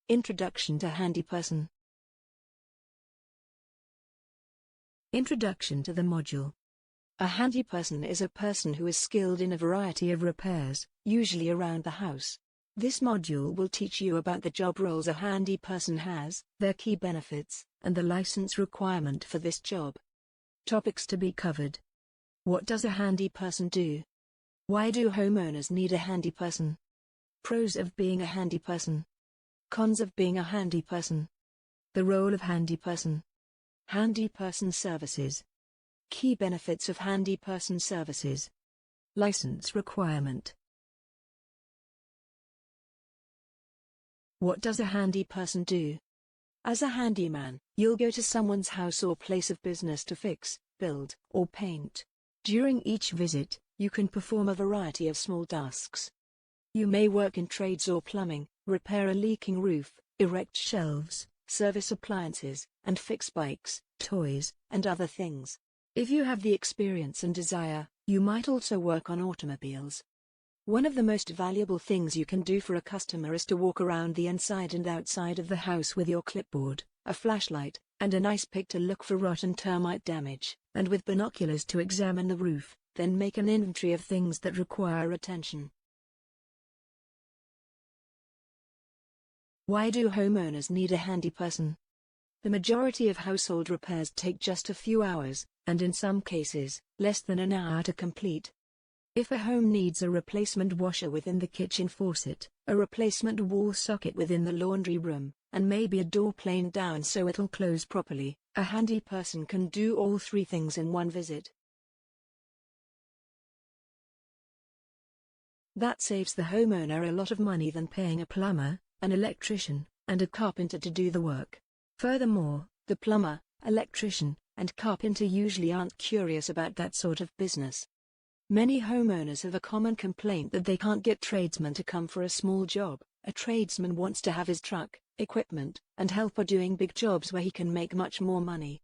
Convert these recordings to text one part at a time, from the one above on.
Introduction to Handyperson. Introduction to the module. A handyperson is a person who is skilled in a variety of repairs, usually around the house. This module will teach you about the job roles a handyperson has, their key benefits, and the license requirement for this job. Topics to be covered. What does a handyperson do? Why do homeowners need a handyperson? Pros of being a handyperson. Cons of being a handyperson. The role of handyperson. Handyperson services. Key benefits of handyperson services. License requirement. What does a handyperson do? As a handyman, you'll go to someone's house or place of business to fix, build, or paint. During each visit, you can perform a variety of small tasks. You may work in trades or plumbing, repair a leaking roof, erect shelves, service appliances, and fix bikes, toys, and other things. If you have the experience and desire, you might also work on automobiles. One of the most valuable things you can do for a customer is to walk around the inside and outside of the house with your clipboard, a flashlight, and an ice pick to look for rot and termite damage, and with binoculars to examine the roof, then make an inventory of things that require attention. Why do homeowners need a handyperson? The majority of household repairs take just a few hours, and in some cases, less than an hour to complete. If a home needs a replacement washer within the kitchen faucet, a replacement wall socket within the laundry room, and maybe a door planed down so it'll close properly, a handyperson can do all three things in one visit. That saves the homeowner a lot of money than paying a plumber, an electrician, and a carpenter to do the work. Furthermore, the plumber, electrician, and carpenter usually aren't curious about that sort of business. Many homeowners have a common complaint that they can't get tradesmen to come for a small job. A tradesman wants to have his truck, equipment, and helper doing big jobs where he can make much more money.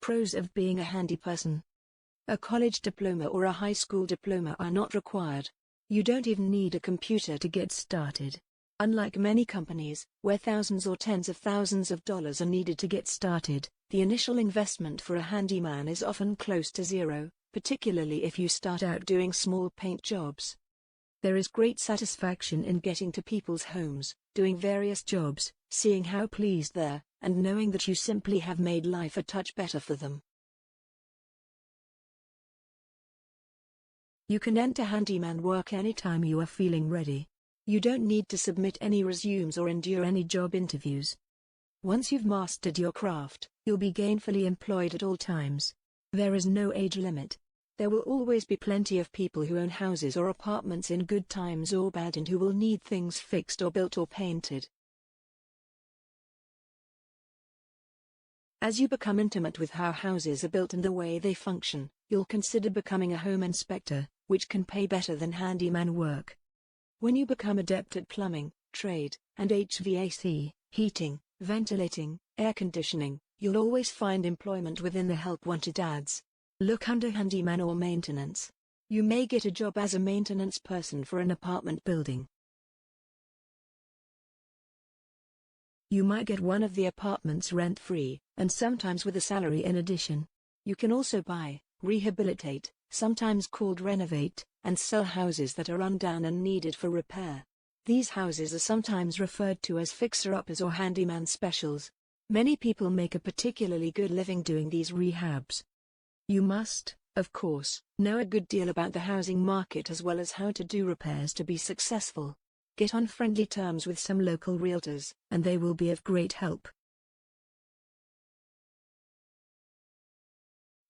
Pros of being a handyperson. A college diploma or a high school diploma are not required. You don't even need a computer to get started. Unlike many companies, where thousands or tens of thousands of dollars are needed to get started, the initial investment for a handyman is often close to zero, particularly if you start out doing small paint jobs. There is great satisfaction in getting to people's homes, doing various jobs, seeing how pleased they're, and knowing that you simply have made life a touch better for them. You can enter handyman work anytime you are feeling ready. You don't need to submit any resumes or endure any job interviews. Once you've mastered your craft, you'll be gainfully employed at all times. There is no age limit. There will always be plenty of people who own houses or apartments in good times or bad and who will need things fixed or built or painted. As you become intimate with how houses are built and the way they function, you'll consider becoming a home inspector, which can pay better than handyman work. When you become adept at plumbing, trade, and HVAC, heating, ventilating, air conditioning, you'll always find employment within the help wanted ads. Look under handyman or maintenance. You may get a job as a maintenance person for an apartment building. You might get one of the apartments rent-free, and sometimes with a salary in addition. You can also buy, rehabilitate, sometimes called renovate, and sell houses that are run down and needed for repair. These houses are sometimes referred to as fixer-uppers or handyman specials. Many people make a particularly good living doing these rehabs. You must, of course, know a good deal about the housing market as well as how to do repairs to be successful. Get on friendly terms with some local realtors, and they will be of great help.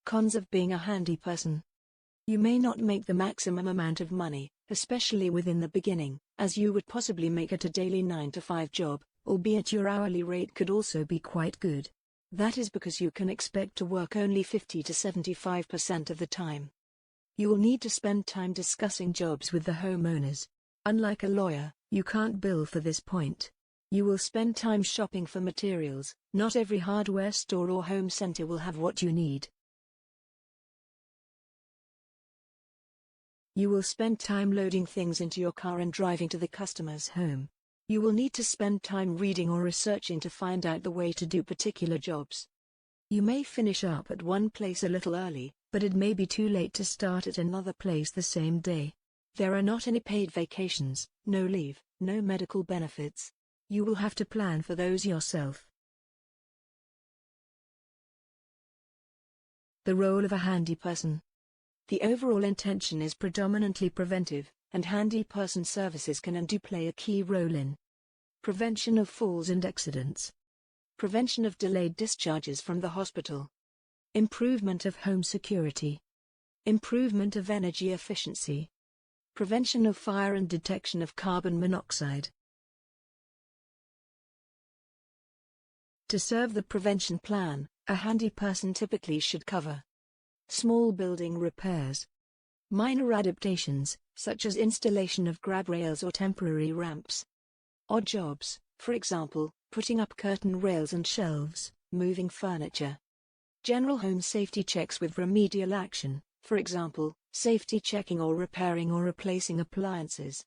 Cons of being a handyperson. You may not make the maximum amount of money, especially within the beginning, as you would possibly make at a daily 9-to-5 job, albeit your hourly rate could also be quite good. That is because you can expect to work only 50 to 75% of the time. You will need to spend time discussing jobs with the homeowners. Unlike a lawyer, you can't bill for this point. You will spend time shopping for materials. Not every hardware store or home center will have what you need. You will spend time loading things into your car and driving to the customer's home. You will need to spend time reading or researching to find out the way to do particular jobs. You may finish up at one place a little early, but it may be too late to start at another place the same day. There are not any paid vacations, no leave, no medical benefits. You will have to plan for those yourself. The role of a handyperson. The overall intention is predominantly preventive, and handyperson services can and do play a key role in prevention of falls and accidents, prevention of delayed discharges from the hospital, improvement of home security, improvement of energy efficiency, prevention of fire and detection of carbon monoxide. To serve the prevention plan, a handyperson typically should cover small building repairs, minor adaptations, such as installation of grab rails or temporary ramps, odd jobs, for example, putting up curtain rails and shelves, moving furniture, general home safety checks with remedial action, for example, safety checking or repairing or replacing appliances,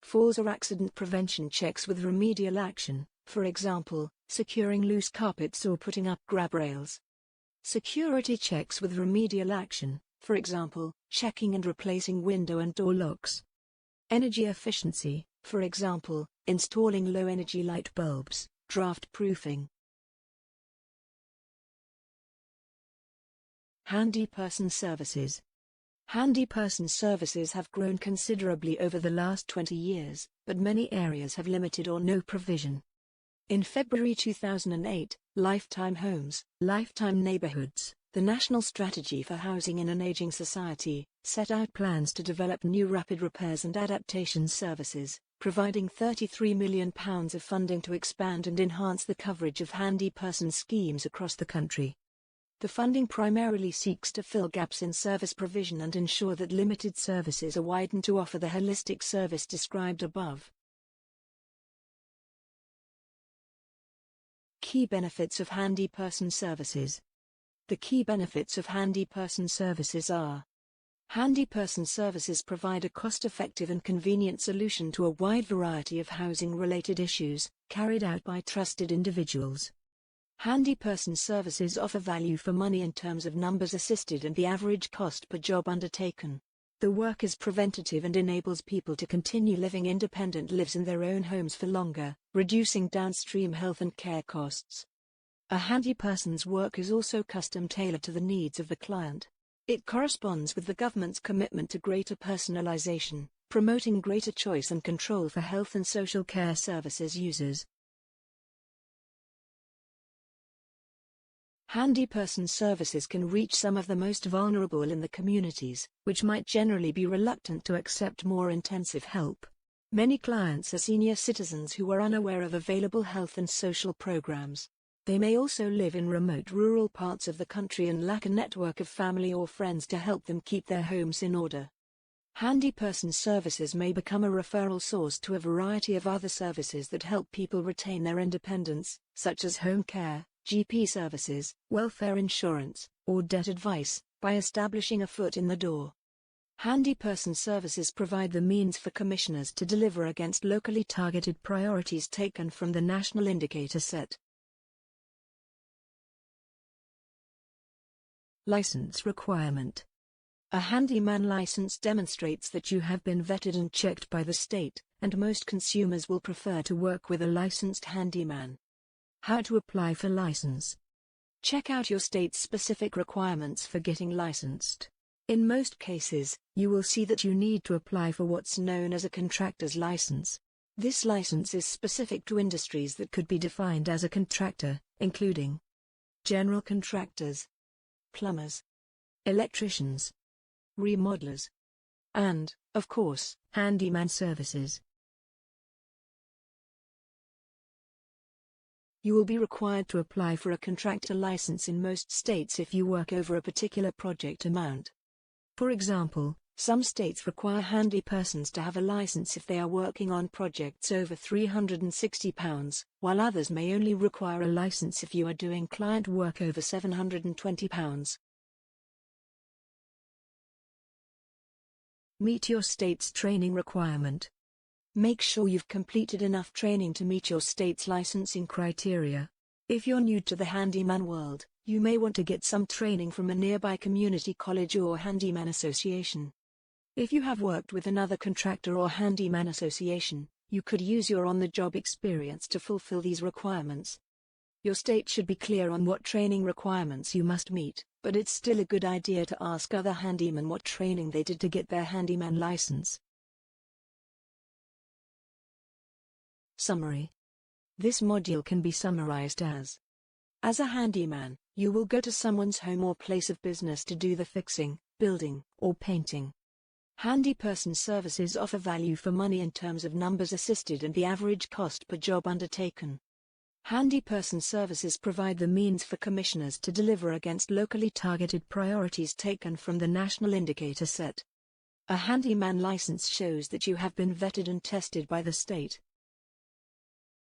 falls or accident prevention checks with remedial action, for example, securing loose carpets or putting up grab rails, security checks with remedial action, for example, checking and replacing window and door locks, energy efficiency, for example, installing low-energy light bulbs, draft-proofing. Handyperson services. Handyperson services have grown considerably over the last 20 years, but many areas have limited or no provision. In February 2008, Lifetime Homes, Lifetime Neighborhoods, the National Strategy for Housing in an Aging Society, set out plans to develop new rapid repairs and adaptation services, providing £33 million of funding to expand and enhance the coverage of handyperson schemes across the country. The funding primarily seeks to fill gaps in service provision and ensure that limited services are widened to offer the holistic service described above. Key benefits of handyperson services. The key benefits of handyperson services are: handyperson services provide a cost-effective and convenient solution to a wide variety of housing-related issues, carried out by trusted individuals. Handyperson services offer value for money in terms of numbers assisted and the average cost per job undertaken. The work is preventative and enables people to continue living independent lives in their own homes for longer, reducing downstream health and care costs. A handyperson's work is also custom-tailored to the needs of the client. It corresponds with the government's commitment to greater personalization, promoting greater choice and control for health and social care services users. Handyperson services can reach some of the most vulnerable in the communities, which might generally be reluctant to accept more intensive help. Many clients are senior citizens who are unaware of available health and social programs. They may also live in remote rural parts of the country and lack a network of family or friends to help them keep their homes in order. Handyperson services may become a referral source to a variety of other services that help people retain their independence, such as home care, GP services, welfare insurance, or debt advice, by establishing a foot in the door. Handyperson services provide the means for commissioners to deliver against locally targeted priorities taken from the national indicator set. License requirement. A handyman license demonstrates that you have been vetted and checked by the state, and most consumers will prefer to work with a licensed handyman. How to apply for license. Check out your state's specific requirements for getting licensed. In most cases, you will see that you need to apply for what's known as a contractor's license. This license is specific to industries that could be defined as a contractor, including general contractors, plumbers, electricians, remodelers, and, of course, handyman services. You will be required to apply for a contractor license in most states if you work over a particular project amount. For example, some states require handypersons to have a license if they are working on projects over £360, while others may only require a license if you are doing client work over £720. Meet your state's training requirement. Make sure you've completed enough training to meet your state's licensing criteria. If you're new to the handyman world, you may want to get some training from a nearby community college or handyman association. If you have worked with another contractor or handyman association, you could use your on-the-job experience to fulfill these requirements. Your state should be clear on what training requirements you must meet, but it's still a good idea to ask other handymen what training they did to get their handyman license. Summary. This module can be summarized as a handyman, you will go to someone's home or place of business to do the fixing, building, or painting. Handyperson services offer value for money in terms of numbers assisted and the average cost per job undertaken. Handyperson services provide the means for commissioners to deliver against locally targeted priorities taken from the national indicator set. A handyman license shows that you have been vetted and tested by the state.